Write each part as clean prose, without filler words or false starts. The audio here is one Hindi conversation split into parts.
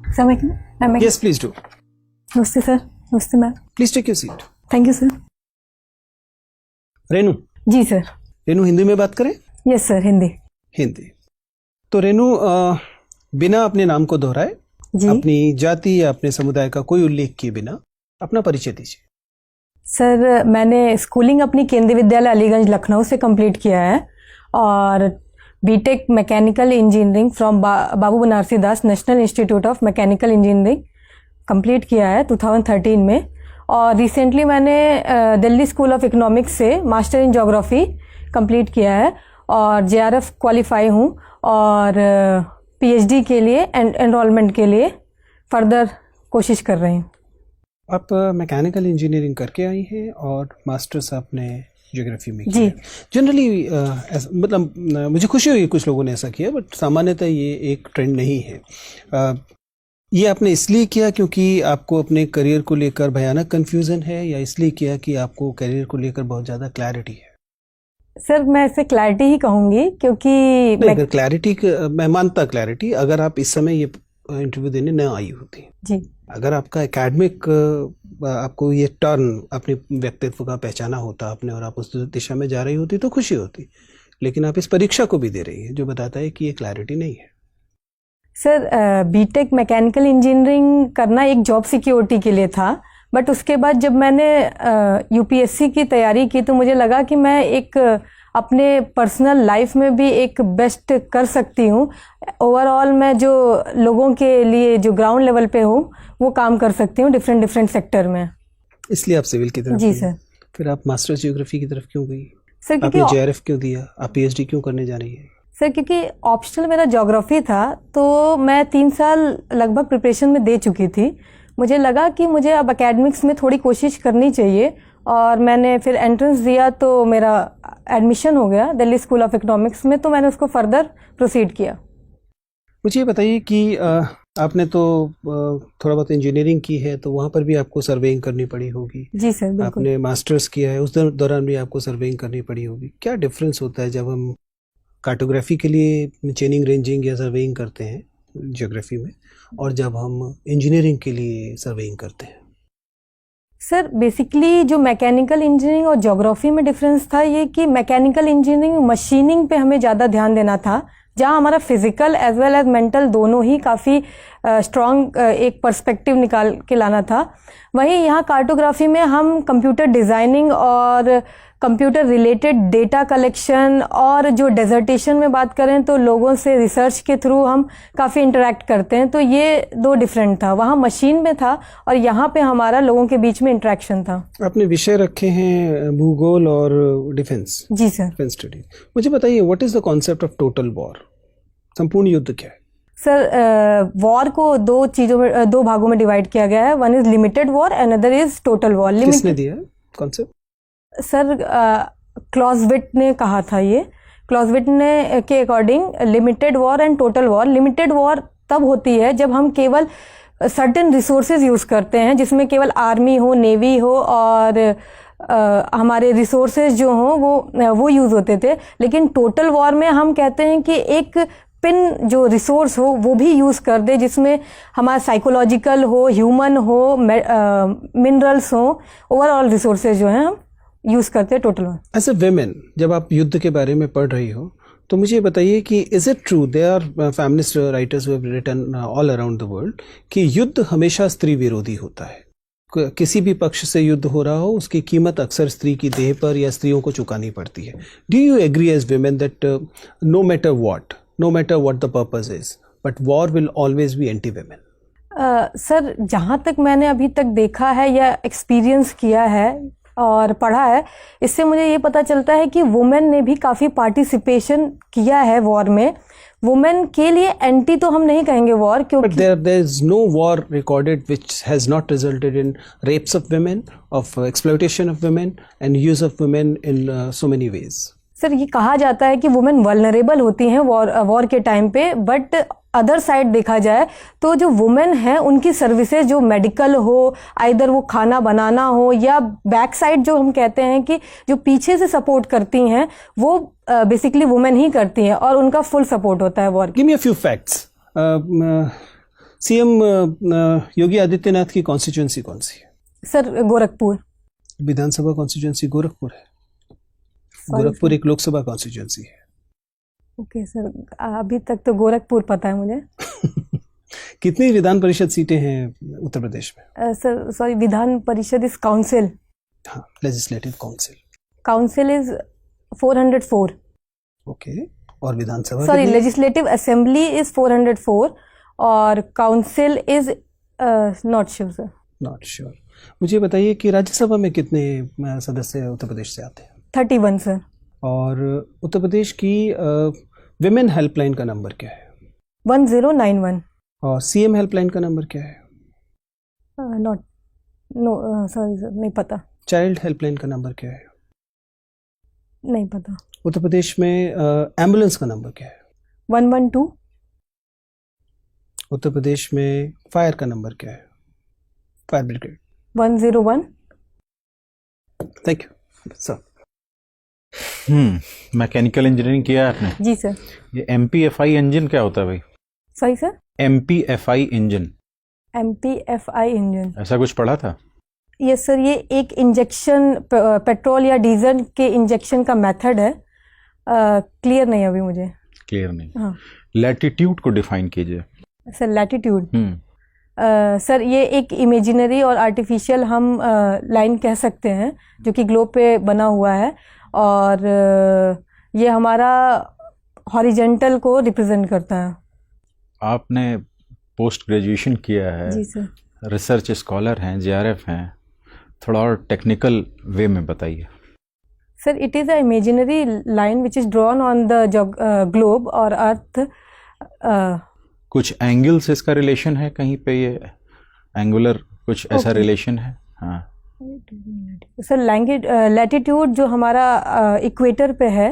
सर मैं Yes, please do. नमस्ते सर। नमस्ते ma'am. Please take your seat. Thank you sir. Renu, जी सर। रेनू हिंदी में बात करें? Yes sir, Hindi. हिंदी। तो रेनू, बिना अपने नाम को दोहराए, अपनी जाति या अपने समुदाय का कोई उल्लेख किए बिना अपना परिचय दीजिए। सर, मैंने स्कूलिंग अपनी केंद्रीय विद्यालय अलीगंज लखनऊ से कंप्लीट किया है और B Tech mechanical engineering from Babu Banarasi Das national institute of mechanical engineering complete किया है 2013 में। और रिसेंटली मैंने दिल्ली स्कूल ऑफ इकोनॉमिक्स से मास्टर इन ज्योग्राफी कंप्लीट किया है और जेआरएफ क्वालिफाई हूँ और पीएचडी के लिए एनरोलमेंट के लिए फर्दर कोशिश कर रही हूँ। आप मैकेनिकल इंजीनियरिंग करके आई हैं और मास्टर्स आपने ज्योग्राफी में जी। किया। जनरली मतलब मुझे खुशी हुई कुछ लोगों ने ऐसा किया, बट सामान्यतः ये एक ट्रेंड नहीं है। ये आपने इसलिए किया क्योंकि आपको अपने करियर को लेकर भयानक कंफ्यूजन है, या इसलिए किया कि आपको करियर को लेकर बहुत ज़्यादा क्लैरिटी है? सर, मैं इसे क्लैरिटी ही कहूँगी क्योंकि अगर क्लैरिटी, मैं मानता क्लैरिटी, अगर आप इस समय ये इंटरव्यू देने न आई होती जी, अगर आपका एकेडमिक, आपको ये टर्न अपने व्यक्तित्व का पहचाना होता आपने और आप उस दिशा में जा रही होती तो खुशी होती, लेकिन आप इस परीक्षा को भी दे रही हैं जो बताता है कि ये क्लैरिटी नहीं है। सर, बीटेक मैकेनिकल इंजीनियरिंग करना एक जॉब सिक्योरिटी के लिए था, बट उसके बाद जब मैंने यूपीएससी की तैयारी की तो मुझे लगा कि मैं एक अपने पर्सनल लाइफ में भी एक बेस्ट कर सकती हूँ। ओवरऑल मैं जो लोगों के लिए जो ग्राउंड लेवल पे हूँ वो काम कर सकती हूँ डिफरेंट सेक्टर में। इसलिए आप सिविल की तरफ जी गई। सर। फिर आप मास्टर्स ज्योग्राफी की तरफ क्यों गई? सर आपने जेआरएफ क्यों दिया? आप पीएचडी क्यों करने जा रही है? सर, क्योंकि ऑप्शनल मेरा ज्योग्राफी था तो मैं 3 साल लगभग प्रिपरेशन में दे चुकी थी। मुझे लगा कि मुझे अब एकेडमिक्स में थोड़ी कोशिश करनी चाहिए और मैंने फिर एंट्रेंस दिया तो मेरा एडमिशन हो गया दिल्ली स्कूल ऑफ इकोनॉमिक्स में, तो मैंने उसको फर्दर प्रोसीड किया। मुझे ये बताइए कि आपने तो थोड़ा बहुत इंजीनियरिंग की है, तो वहाँ पर भी आपको सर्वेइंग करनी पड़ी होगी। जी सर, बिल्कुल। आपने मास्टर्स किया है, उस दौरान भी आपको सर्वेइंग करनी पड़ी होगी। क्या डिफरेंस होता है जब हम कार्टोग्राफी के लिए चेनिंग, रेंजिंग या सर्वेइंग करते हैं ज्योग्राफी में, और जब हम इंजीनियरिंग के लिए सर्वेइंग करते हैं? सर, बेसिकली जो मैकेनिकल इंजीनियरिंग और ज्योग्राफी में डिफरेंस था ये कि मैकेनिकल इंजीनियरिंग मशीनिंग पे हमें ज़्यादा ध्यान देना था, जहाँ हमारा physical as well as mental दोनों ही काफ़ी स्ट्रॉन्ग एक पर्सपेक्टिव निकाल के लाना था। वहीं यहाँ कार्टोग्राफी में हम कंप्यूटर डिज़ाइनिंग और कंप्यूटर रिलेटेड डेटा कलेक्शन और जो डेजर्टेशन में बात करें तो लोगों से रिसर्च के थ्रू हम काफ़ी इंटरेक्ट करते हैं, तो ये दो डिफरेंट था। वहाँ मशीन में था और यहाँ पे हमारा लोगों के बीच में इंटरेक्शन था। आपने विषय रखे हैं भूगोल और डिफेंस। जी सर। Defence study. मुझे बताइए, what is the concept of total war? संपूर्ण युद्ध क्या है? सर, वॉर को दो भागों में डिवाइड किया गया है। One is limited war, another is total war. किसने दिया कॉन्सेप्ट? सर, क्लॉजविट ने कहा था ये। क्लॉजविट ने के according limited war and total war. Limited war तब होती है जब हम केवल सर्टेन रिसोर्सेज यूज करते हैं, जिसमें केवल आर्मी हो, नेवी हो और हमारे रिसोर्सेज जो हों वो यूज होते थे। लेकिन टोटल वॉर में हम कहते हैं कि एक पिन जो रिसोर्स हो वो भी यूज कर दे, जिसमें हमारा साइकोलॉजिकल हो, ह्यूमन हो, मिनरल्स हो, ओवरऑल रिसोर्सेज जो हैं हम यूज करते हैं total war. As a women, जब आप युद्ध के बारे में पढ़ रही हो तो मुझे बताइए कि is it true, they are feminist writers who have written all around the world, कि युद्ध हमेशा स्त्री विरोधी होता है? किसी भी पक्ष से युद्ध हो रहा हो, उसकी कीमत अक्सर स्त्री की देह पर या स्त्रियों को चुकानी पड़ती है। Do you agree as women that no matter what the purpose is, but war will always be anti women? Sir, जहाँ तक मैंने अभी तक देखा है या एक्सपीरियंस किया है और पढ़ा है, इससे मुझे ये पता चलता है कि वुमेन ने भी काफ़ी पार्टिसिपेशन किया है वॉर में। वुमेन के लिए एंटी तो हम नहीं कहेंगे वॉर, क्योंकि there is no war recorded which has not resulted in rapes of women, of exploitation of women and use of women in so many ways. Sir, ये कहा जाता है कि वुमेन वल्नरेबल होती हैं वॉर के टाइम पे, बट अदर साइड देखा जाए तो जो वुमेन है उनकी सर्विसेज जो मेडिकल हो, आइदर वो खाना बनाना हो, या बैक साइड जो हम कहते हैं कि जो पीछे से सपोर्ट करती हैं, वो बेसिकली वुमेन ही करती हैं और उनका फुल सपोर्ट होता है war. Give me a few facts. CM Yogi Adityanath की कॉन्स्टिट्यूंसी कौन सी है? सर गोरखपुर। विधानसभा कॉन्स्टिट्यूंसी गोरखपुर है। गोरखपुर एक लोकसभा कॉन्स्टिट्यूंसी है। ओके सर, अभी तक तो गोरखपुर पता है मुझे। कितनी विधान परिषद सीटें हैं उत्तर प्रदेश में? Sir sorry, Vidhan Parishad is council. हाँ, legislative council. Council is 404। Okay, और विधानसभा? सॉरी, लेजिस्लेटिव असेंबली इज 404 और council is not sure sir. Not sure. मुझे बताइए कि राज्यसभा में कितने सदस्य उत्तर प्रदेश से आते हैं? 31 सर। और उत्तर प्रदेश की विमेन हेल्पलाइन का नंबर क्या है? 1091। और सीएम हेल्पलाइन का नंबर क्या है? नॉट, नो सॉरी सर, नहीं पता। चाइल्ड हेल्पलाइन का नंबर क्या है? नहीं पता। उत्तर प्रदेश में एम्बुलेंस का नंबर क्या है? 112। उत्तर प्रदेश में फायर का नंबर क्या है? Fire brigade. 101। Thank you sir. Mechanical engineering किया है आपने? जी सर। ये MPFI इंजन क्या होता है भाई? सही sir. MPFI engine, MPFI engine, ऐसा कुछ पढ़ा था? यस सर, ये एक इंजेक्शन, पेट्रोल या डीजल के इंजेक्शन का मेथड है। क्लियर नहीं अभी मुझे। क्लियर नहीं। हाँ लैटिट्यूड को डिफाइन कीजिए। सर, लैटिट्यूड सर ये एक इमेजिनरी और आर्टिफिशियल हम लाइन कह सकते हैं जो कि ग्लोब पे बना हुआ है, और ये हमारा हॉरिजेंटल को रिप्रेजेंट करता है। आपने पोस्ट ग्रेजुएशन किया है, जी सर। रिसर्च स्कॉलर हैं, JRF हैं, थोड़ा और टेक्निकल वे में बताइए। Sir, it is a imaginary line which is drawn on the globe और अर्थ। कुछ एंगल से इसका रिलेशन है कहीं पे? ये एंगुलर कुछ ऐसा रिलेशन है? हाँ सर, लैटिट्यूड जो हमारा इक्वेटर पे है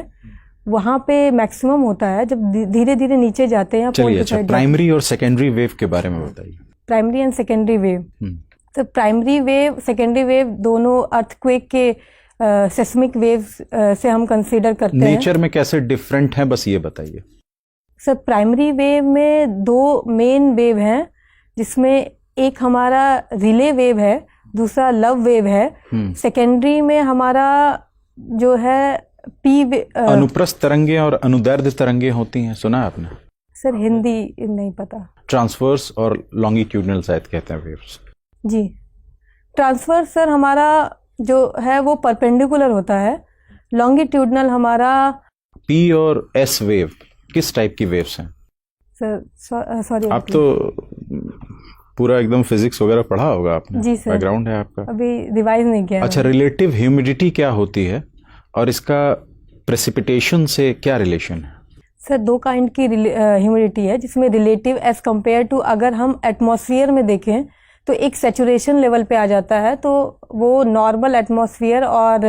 वहाँ पे मैक्सिमम होता है, जब धीरे धीरे नीचे जाते हैं। चलिए, अच्छा, प्राइमरी और सेकेंडरी वेव के बारे में बताइए। Primary and secondary wave. तो प्राइमरी वेव, सेकेंडरी वेव दोनों अर्थक्वेक के सेस्मिक वेव्स से हम कंसीडर करते हैं। नेचर में कैसे डिफरेंट है, बस ये बताइए। सर, प्राइमरी वेव में दो मेन वेव हैं, जिसमें एक हमारा रिले वेव है, दूसरा लव वेव है। सेकेंडरी में हमारा जो है अनुप्रस्थ तरंगे और अनुदैर्ध्य तरंगे होती हैं, सुना आपने? सर, हिंदी नहीं पता। ट्रांसवर्स और लॉन्गिट्यूडनल शायद कहते हैं वेव्स। जी, ट्रांसवर्स सर हमारा जो है वो परपेंडिकुलर होता है, लॉन्गिट्यूडनल हमारा। P और S वेव किस टाइप की वेव्स हैं? सर सॉरी, आप तो पूरा एकदम फिजिक्स वगैरह पढ़ा होगा आपने। जी सर, बैकग्राउंड है आपका। अभी रिवाइज नहीं किया। अच्छा, रिलेटिव ह्यूमिडिटी क्या होती है और इसका प्रेसिपिटेशन से क्या रिलेशन है? सर, दो काइंड की ह्यूमिडिटी है, जिसमें रिलेटिव एज कंपेयर टू अगर हम एटमॉस्फेयर में देखें तो एक सैचुरेशन लेवल पे आ जाता है, तो वो नॉर्मल एटमॉस्फेयर और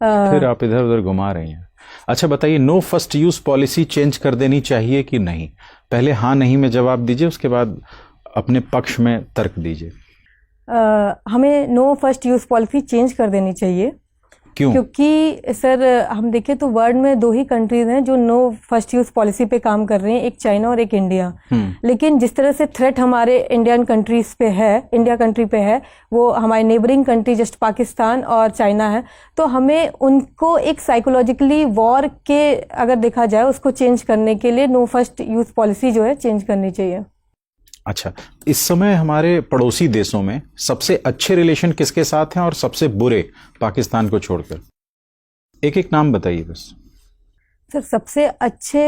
फिर आप इधर उधर घुमा रही हैं। अच्छा बताइए, no first use policy change कर देनी चाहिए कि नहीं? पहले हाँ नहीं में जवाब दीजिए, उसके बाद अपने पक्ष में तर्क दीजिए। हमें no first use policy change कर देनी चाहिए। क्यों? क्योंकि सर हम देखें तो वर्ल्ड में दो ही कंट्रीज हैं जो नो फर्स्ट यूज पॉलिसी पे काम कर रहे हैं, एक चाइना और एक इंडिया। लेकिन जिस तरह से थ्रेट हमारे इंडियन कंट्रीज पे है, इंडिया कंट्री पे है, वो हमारे नेबरिंग कंट्री जस्ट पाकिस्तान और चाइना है, तो हमें उनको एक साइकोलॉजिकली वॉर के अगर देखा जाए उसको चेंज करने के लिए नो फर्स्ट यूज पॉलिसी जो है चेंज करनी चाहिए। अच्छा, इस समय हमारे पड़ोसी देशों में सबसे अच्छे रिलेशन किसके साथ हैं और सबसे बुरे पाकिस्तान को छोड़कर? एक एक नाम बताइए बस। सर, सबसे अच्छे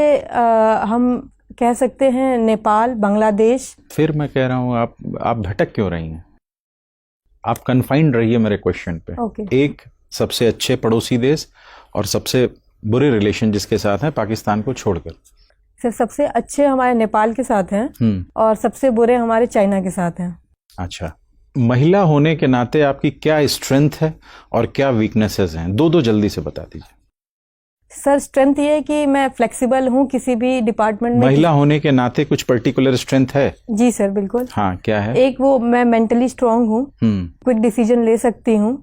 हम कह सकते हैं नेपाल, बांग्लादेश। फिर मैं कह रहा हूं आप भटक क्यों रही हैं? आप कन्फाइंड रहिए मेरे क्वेश्चन पे। Okay. एक सबसे अच्छे पड़ोसी देश और सबसे बुरे रिलेशन जिसके साथ हैं पाकिस्तान को छोड़कर। सर, सबसे अच्छे हमारे नेपाल के साथ हैं और सबसे बुरे हमारे चाइना के साथ हैं। अच्छा, महिला होने के नाते आपकी क्या स्ट्रेंथ है और क्या वीकनेसेस हैं? दो जल्दी से बता दीजिए। सर, स्ट्रेंथ ये है कि मैं फ्लेक्सिबल हूँ किसी भी डिपार्टमेंट में। महिला होने के नाते कुछ पर्टिकुलर स्ट्रेंथ है? जी सर, बिल्कुल। हाँ, क्या है? एक वो मैं मेंटली स्ट्रांग हूँ, क्विक डिसीजन ले सकती हूँ,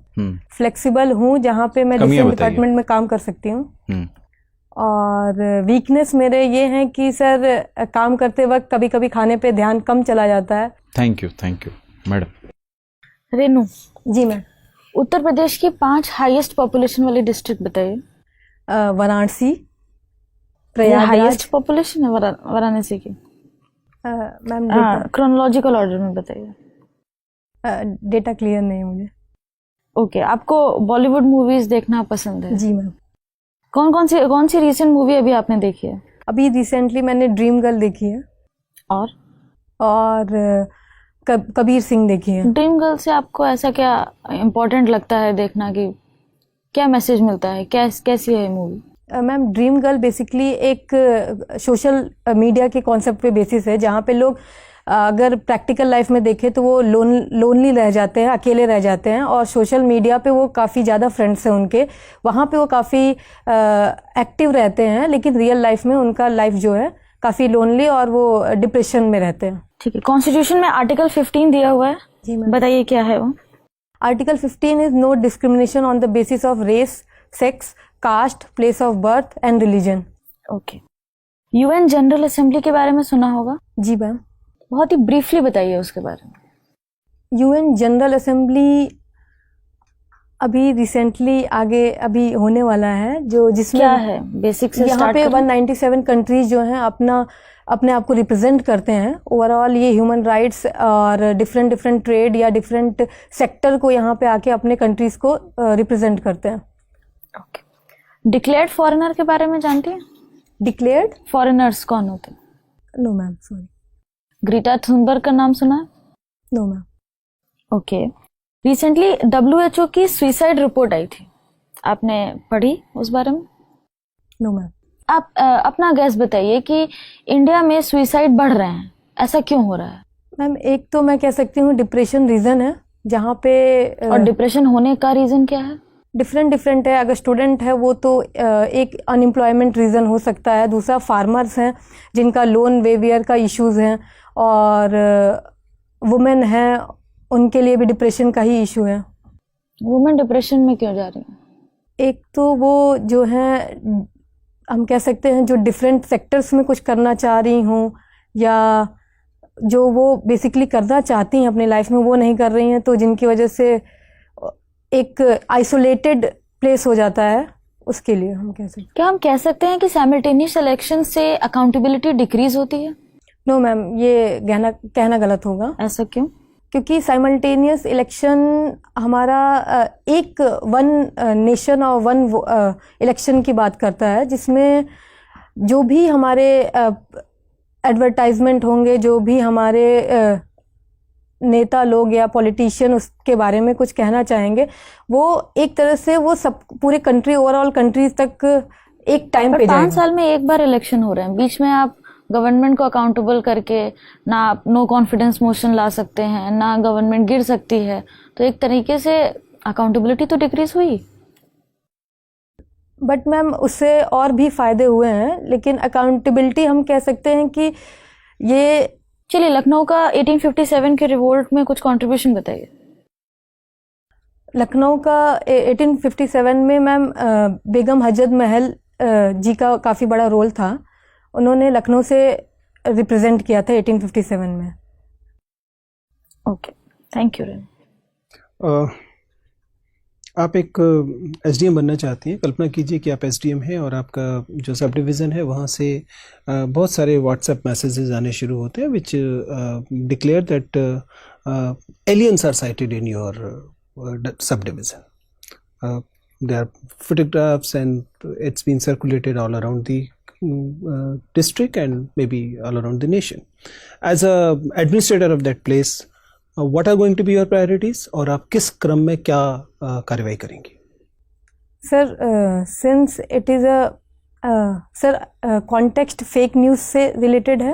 फ्लेक्सिबल हूँ, जहाँ पे मैं डिफरेंट डिपार्टमेंट में काम कर सकती हूँ। और वीकनेस मेरे ये हैं कि सर काम करते वक्त कभी कभी खाने पे ध्यान कम चला जाता है। Thank you madam. रेनू, जी मैम। उत्तर प्रदेश की 5 हाईएस्ट पॉपुलेशन वाली डिस्ट्रिक्ट बताइए। वाराणसी, ये प्रयागराज। हाईएस्ट पॉपुलेशन है वाराणसी की? मैम क्रोनोलॉजिकल ऑर्डर में बताइए। डेटा क्लियर नहीं है मुझे। ओके, आपको बॉलीवुड मूवीज देखना पसंद है? जी मैम। कौन सी रीसेंट मूवी अभी आपने देखी है? अभी रिसेंटली मैंने ड्रीम गर्ल देखी है और कबीर सिंह देखी है। ड्रीम गर्ल से आपको ऐसा क्या इम्पोर्टेंट लगता है देखना, कि क्या मैसेज मिलता है, कैसी है movie? Ma'am dream girl basically एक सोशल मीडिया के कॉन्सेप्ट पे बेसिस है, जहाँ पे लोग अगर प्रैक्टिकल लाइफ में देखें तो वो लोनली रह जाते हैं, अकेले रह जाते हैं, और सोशल मीडिया पे वो काफ़ी ज़्यादा फ्रेंड्स हैं उनके, वहाँ पे वो काफ़ी एक्टिव रहते हैं, लेकिन रियल लाइफ में उनका लाइफ जो है काफ़ी लोनली और वो डिप्रेशन में रहते हैं। ठीक है, कॉन्स्टिट्यूशन में आर्टिकल 15 दिया हुआ है। जी मैम। बताइए क्या है वो? Article 15 is no discrimination on the basis of race, sex, caste, place of birth and religion. Okay. UN general assembly के बारे में सुना होगा? जी मैम। बहुत ही ब्रीफली बताइए उसके बारे में। यूएन जनरल असेंबली अभी रिसेंटली आगे अभी होने वाला है, जो जिसमें क्या है बेसिक से यहाँ पे स्टार्ट करें? 197 कंट्रीज जो हैं अपने आप को रिप्रेजेंट करते हैं। ओवरऑल ये ह्यूमन राइट्स और डिफरेंट ट्रेड या डिफरेंट सेक्टर को यहाँ पे आके अपने कंट्रीज को रिप्रेजेंट करते हैं। ओके। डिक्लेयर्ड फॉरेनर के बारे में जानती हैं? डिक्लेयर्ड फॉरेनर्स कौन होते हैं? No ma'am, sorry. Greta Thunberg का नाम सुना है? No ma'am. Okay. Recently WHO की सुसाइड रिपोर्ट आई थी, आपने पढ़ी उस बारे में? No ma'am. आप अपना गैस बताइए कि इंडिया में सुसाइड बढ़ रहे हैं, ऐसा क्यों हो रहा है? मैम एक तो मैं कह सकती हूँ डिप्रेशन रीजन है, जहाँ पे और डिप्रेशन होने का रीजन क्या है? डिफरेंट है। अगर स्टूडेंट है वो तो एक अनएम्प्लॉयमेंट रीज़न हो सकता है, दूसरा फार्मर्स हैं जिनका लोन वेवियर का इश्यूज हैं, और वुमेन हैं उनके लिए भी डिप्रेशन का ही इशू है। वुमेन डिप्रेशन में क्यों जा रही है? एक तो वो जो है हम कह सकते हैं जो डिफरेंट सेक्टर्स में कुछ करना चाह रही हूँ, या जो वो बेसिकली करना चाहती हैं अपनी लाइफ में वो नहीं कर रही हैं, तो जिनकी वजह से एक आइसोलेटेड प्लेस हो जाता है, उसके लिए हम कह सकते हैं। क्या हम कह सकते हैं कि साइमल्टेनियस इलेक्शन से अकाउंटेबिलिटी डिक्रीज होती है? नो मैम, ये कहना गलत होगा। ऐसा क्यों? क्योंकि साइमल्टेनियस इलेक्शन हमारा एक वन नेशन और वन इलेक्शन की बात करता है, जिसमें जो भी हमारे एडवर्टाइजमेंट होंगे, जो भी हमारे नेता लोग या पॉलिटिशियन उसके बारे में कुछ कहना चाहेंगे, वो एक तरह से वो सब पूरे कंट्री ओवरऑल कंट्रीज तक एक टाइम पे 5 साल में एक बार इलेक्शन हो रहे हैं, बीच में आप गवर्नमेंट को अकाउंटेबल करके ना आप नो कॉन्फिडेंस मोशन ला सकते हैं, ना गवर्नमेंट गिर सकती है, तो एक तरीके से अकाउंटेबिलिटी तो डिक्रीज हुई। बट मैम उससे और भी फायदे हुए हैं, लेकिन अकाउंटेबिलिटी हम कह सकते हैं कि ये चलिए, लखनऊ का 1857 के रिवोल्ट में कुछ कंट्रीब्यूशन बताइए। लखनऊ का 1857 में मैम बेगम हजरत महल जी का काफ़ी बड़ा रोल था। उन्होंने लखनऊ से रिप्रेजेंट किया था 1857 में। Okay, thank you. आप एक एसडीएम बनना चाहती हैं। कल्पना कीजिए कि आप एसडीएम हैं और आपका जो सब डिवीज़न है वहाँ से बहुत सारे व्हाट्सएप मैसेजेस आने शुरू होते हैं which declare that aliens are sighted in your subdivision. There are photographs and it's been circulated all around the district and maybe all around the nation. As a administrator of that place, what are going to be your priorities और आप किस क्रम में क्या कार्रवाई करेंगी? Sir since it is a context fake news से related है।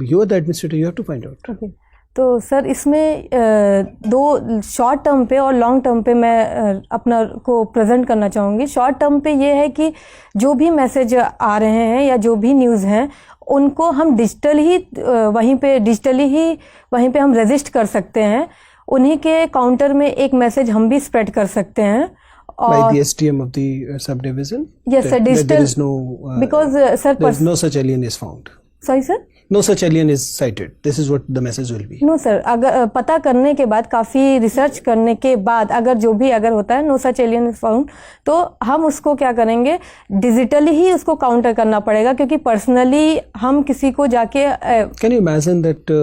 You are the administrator, you have to find out. Okay. तो सर इसमें दो शॉर्ट टर्म पे और लॉन्ग टर्म पे मैं अपना को प्रेजेंट करना चाहूँगी। शॉर्ट टर्म पे ये है कि जो भी मैसेज आ रहे हैं या जो भी न्यूज़ हैं उनको हम डिजिटली ही वहीं पे हम रजिस्ट कर सकते हैं। उन्हीं के काउंटर में एक मैसेज हम भी स्प्रेड कर सकते हैं By और the SDM of the subdivision? Yes, sir, That digital- there is no... because sir, there's no such alien is found. sorry sir, No such alien is cited. This is what the message will be. No sir, अगर पता करने के बाद, काफ़ी रिसर्च करने के बाद, अगर जो भी अगर होता है no such alien is found, तो हम उसको क्या करेंगे, डिजिटली ही उसको काउंटर करना पड़ेगा, क्योंकि पर्सनली हम किसी को जाके Can you imagine that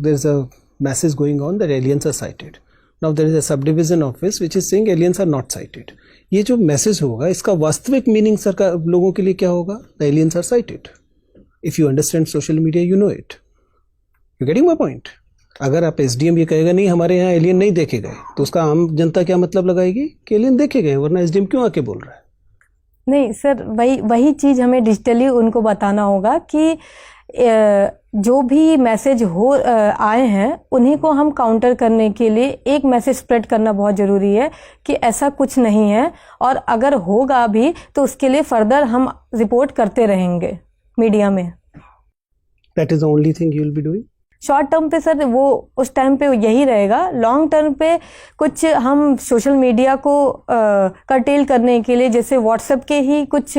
there's a message going on that aliens are sighted? Now there is a subdivision office which is saying aliens are not sighted. ये जो मैसेज होगा इसका वास्तविक मीनिंग सरकार लोगों के लिए क्या होगा? The aliens are sighted. If you understand social media, you know it. You getting my point? अगर आप SDM ये कहेगा नहीं हमारे यहाँ एलियन नहीं देखे गए, तो उसका आम जनता क्या मतलब लगाएगी कि एलियन देखे गए, वरना SDM क्यों आके बोल रहा है? नहीं सर, वही चीज़ हमें डिजिटली उनको बताना होगा कि जो भी मैसेज आए हैं उन्हीं को हम काउंटर करने के लिए एक मैसेज स्प्रेड करना बहुत ज़रूरी है कि ऐसा कुछ नहीं है, और अगर होगा भी तो उसके लिए फर्दर हम रिपोर्ट करते रहेंगे मीडिया में। That is the only thing you will be doing? Short term पे सर वो उस टाइम पे यही रहेगा, लॉन्ग टर्म पे कुछ हम सोशल मीडिया को कर्टेल करने के लिए, जैसे व्हाट्सएप के ही कुछ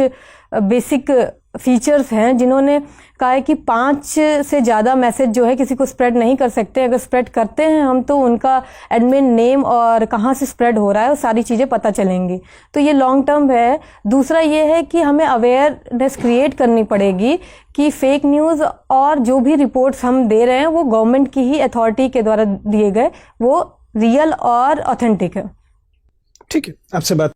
बेसिक फीचर्स हैं जिन्होंने कहा है कि 5 से ज़्यादा मैसेज जो है किसी को स्प्रेड नहीं कर सकते, अगर स्प्रेड करते हैं हम तो उनका एडमिन नेम और कहाँ से स्प्रेड हो रहा है वो सारी चीज़ें पता चलेंगी, तो ये लॉन्ग टर्म है। दूसरा ये है कि हमें अवेयरनेस क्रिएट करनी पड़ेगी कि फेक न्यूज़ और जो भी रिपोर्ट्स हम दे रहे हैं वो गवर्नमेंट की ही अथॉरिटी के द्वारा दिए गए, वो रियल और ऑथेंटिक है। ठीक है, आपसे बात